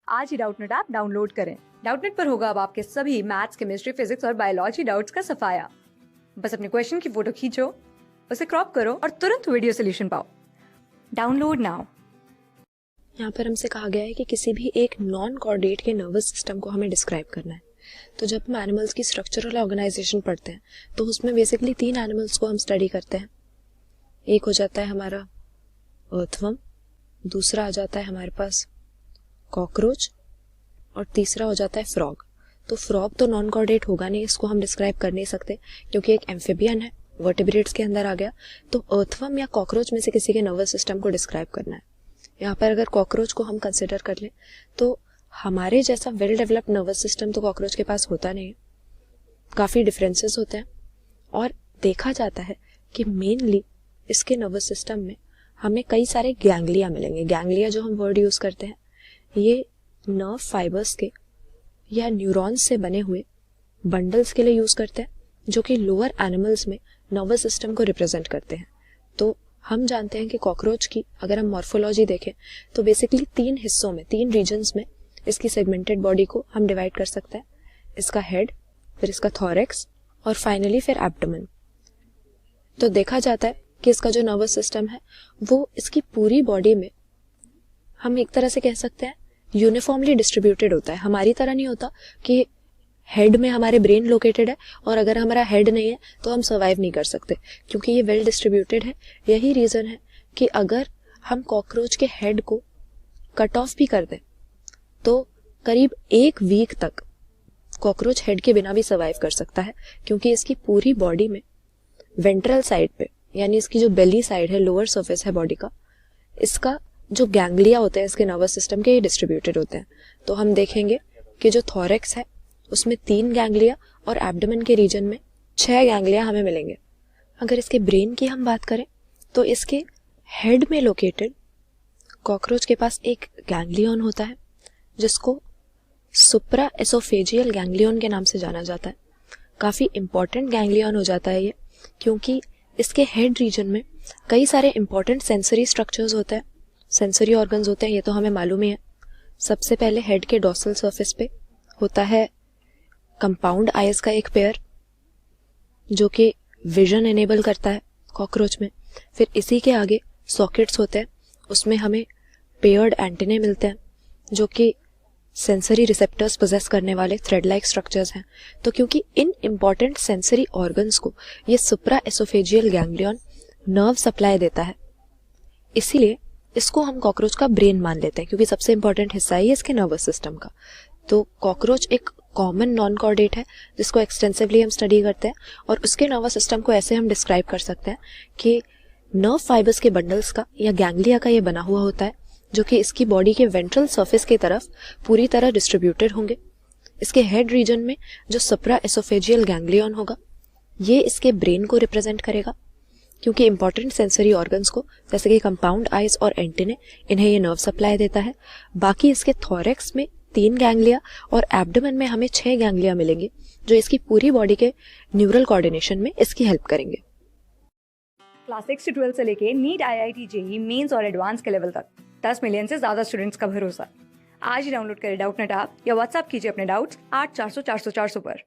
आज ही Doubtnut app download करें। Doubtnut पर होगा अब आपके सभी मैथ्स, केमिस्ट्री, फिजिक्स और बायोलॉजी डाउट्स का सफाया। बस अपने क्वेश्चन की फोटो खींचो, उसे क्रॉप करो और तुरंत वीडियो सोल्यूशन पाओ। Download now. यहाँ पर हमसे कहा गया है कि किसी भी एक नॉन कोऑर्डिनेट के नर्वस सिस्टम को हमें डिस्क्राइब करना है। तो जब हम एनिमल्स की स्ट्रक्चरल ऑर्गेनाइजेशन पढ़ते हैं तो उसमें बेसिकली 3 एनिमल्स को हम स्टडी करते हैं। एक हो जाता है हमारा अर्थवर्म, दूसरा आ जाता है हमारे पास कॉकरोच और तीसरा हो जाता है फ्रॉग। तो फ्रॉग तो नॉन कोऑर्डिनेट होगा नहीं, इसको हम डिस्क्राइब कर नहीं सकते क्योंकि एक एम्फिबियन है, वर्टिब्रेट्स के अंदर आ गया। तो अर्थवर्म या कॉकरोच में से किसी के नर्वस सिस्टम को डिस्क्राइब करना है। यहाँ पर अगर कॉकरोच को हम कंसिडर कर लें तो हमारे जैसा वेल डेवलप्ड नर्वस सिस्टम तो कॉकरोच के पास होता नहीं है, काफ़ी डिफरेंसेस होते हैं। और देखा जाता है कि मेनली इसके नर्वस सिस्टम में हमें कई सारे गैंग्लिया मिलेंगे। गैंग्लिया जो हम वर्ड यूज़ करते हैं, ये नर्व फाइबर्स के या न्यूरॉन्स से बने हुए बंडल्स के लिए यूज़ करते हैं, जो कि लोअर एनिमल्स में नर्वस सिस्टम को रिप्रेजेंट करते हैं। तो हम जानते हैं कि कॉकरोच की अगर हम मॉर्फोलॉजी देखें तो बेसिकली 3 हिस्सों में, 3 रीजन्स में इसकी सेगमेंटेड बॉडी को हम डिवाइड कर सकते हैं। इसका हेड, फिर इसका थॉरेक्स और फाइनली फिर एब्डोमेन। तो देखा जाता है कि इसका जो नर्वस सिस्टम है वो इसकी पूरी बॉडी में हम एक तरह से कह सकते हैं यूनिफॉर्मली डिस्ट्रीब्यूटेड होता है। हमारी तरह नहीं होता कि हेड में हमारे ब्रेन लोकेटेड है और अगर हमारा हेड नहीं है तो हम सर्वाइव नहीं कर सकते, क्योंकि ये वेल डिस्ट्रीब्यूटेड है। यही रीज़न है कि अगर हम कॉकरोच के हेड को कट ऑफ भी कर दें तो करीब 1 वीक तक कॉकरोच हेड के बिना भी सर्वाइव कर सकता है, क्योंकि इसकी पूरी बॉडी में वेंट्रल साइड पे, यानी इसकी जो बेली साइड है, लोअर सरफेस है बॉडी का, इसका जो गैंग्लिया होते हैं इसके नर्वस सिस्टम के, ये डिस्ट्रीब्यूटेड होते हैं। तो हम देखेंगे कि जो थॉरेक्स है उसमें 3 गैंग्लिया और एब्डोमेन के रीजन में 6 गैंग्लिया हमें मिलेंगे। अगर इसके ब्रेन की हम बात करें तो इसके हेड में लोकेटेड कॉकरोच के पास एक गैंग्लियन होता है जिसको सुप्रा एसोफेजियल गैंग्लियन के नाम से जाना जाता है। काफ़ी इंपॉर्टेंट गैंग्लियन हो जाता है ये, क्योंकि इसके हेड रीजन में कई सारे इंपॉर्टेंट सेंसरी स्ट्रक्चर्स होते हैं, सेंसरी ऑर्गन्स होते हैं, ये तो हमें मालूम ही है। सबसे पहले हेड के डॉर्सल सरफेस पे होता है कंपाउंड आइज का एक पेयर जो कि विजन एनेबल करता है कॉकरोच में। फिर इसी के आगे सॉकेट्स होते हैं, उसमें हमें पेयर्ड एंटेने मिलते हैं जो कि सेंसरी रिसेप्टर्स पोजेस करने वाले थ्रेड लाइक स्ट्रक्चर्स हैं। तो क्योंकि इन इंपॉर्टेंट सेंसरी ऑर्गन्स को ये सुप्रा एसोफेजियल गैंग्लियन नर्व सप्लाई देता है, इसीलिए इसको हम कॉकरोच का ब्रेन मान लेते हैं, क्योंकि सबसे इंपॉर्टेंट हिस्सा है इसके नर्वस सिस्टम का। तो कॉकरोच एक कॉमन नॉन कोऑर्डिनेट है जिसको एक्सटेंसिवली हम स्टडी करते हैं, और उसके नर्वस सिस्टम को ऐसे हम डिस्क्राइब कर सकते हैं कि नर्व फाइबर्स के बंडल्स का या गैंग्लिया का ये बना हुआ होता है, जो कि इसकी बॉडी के वेंट्रल सरफेस की तरफ पूरी तरह डिस्ट्रीब्यूटेड होंगे। इसके हेड रीजन में जो सुप्रा एसोफेजियल गैंग्लियन होगा ये इसके ब्रेन को रिप्रेजेंट करेगा, क्योंकि इंपॉर्टेंट सेंसरी ऑर्गन्स को जैसे कि कंपाउंड आइज और एंटेने, इन्हें ये नर्व सप्लाई देता है। बाकी इसके थॉरेक्स में 3 गैंग्लिया और एब्डोमेन में हमें 6 गैंग्लिया मिलेंगे जो इसकी पूरी बॉडी के न्यूरल कोऑर्डिनेशन में इसकी हेल्प करेंगे। क्लास 6 से 12 से लेके नीट, IIT, JEE मेंस और एडवांस के लेवल तक 10 मिलियन से ज्यादा स्टूडेंट्स का भरोसा। आज ही डाउनलोड करें डाउटनेट ऐप या व्हाट्सएप कीजिए अपने डाउट्स 8400 400 400 पर।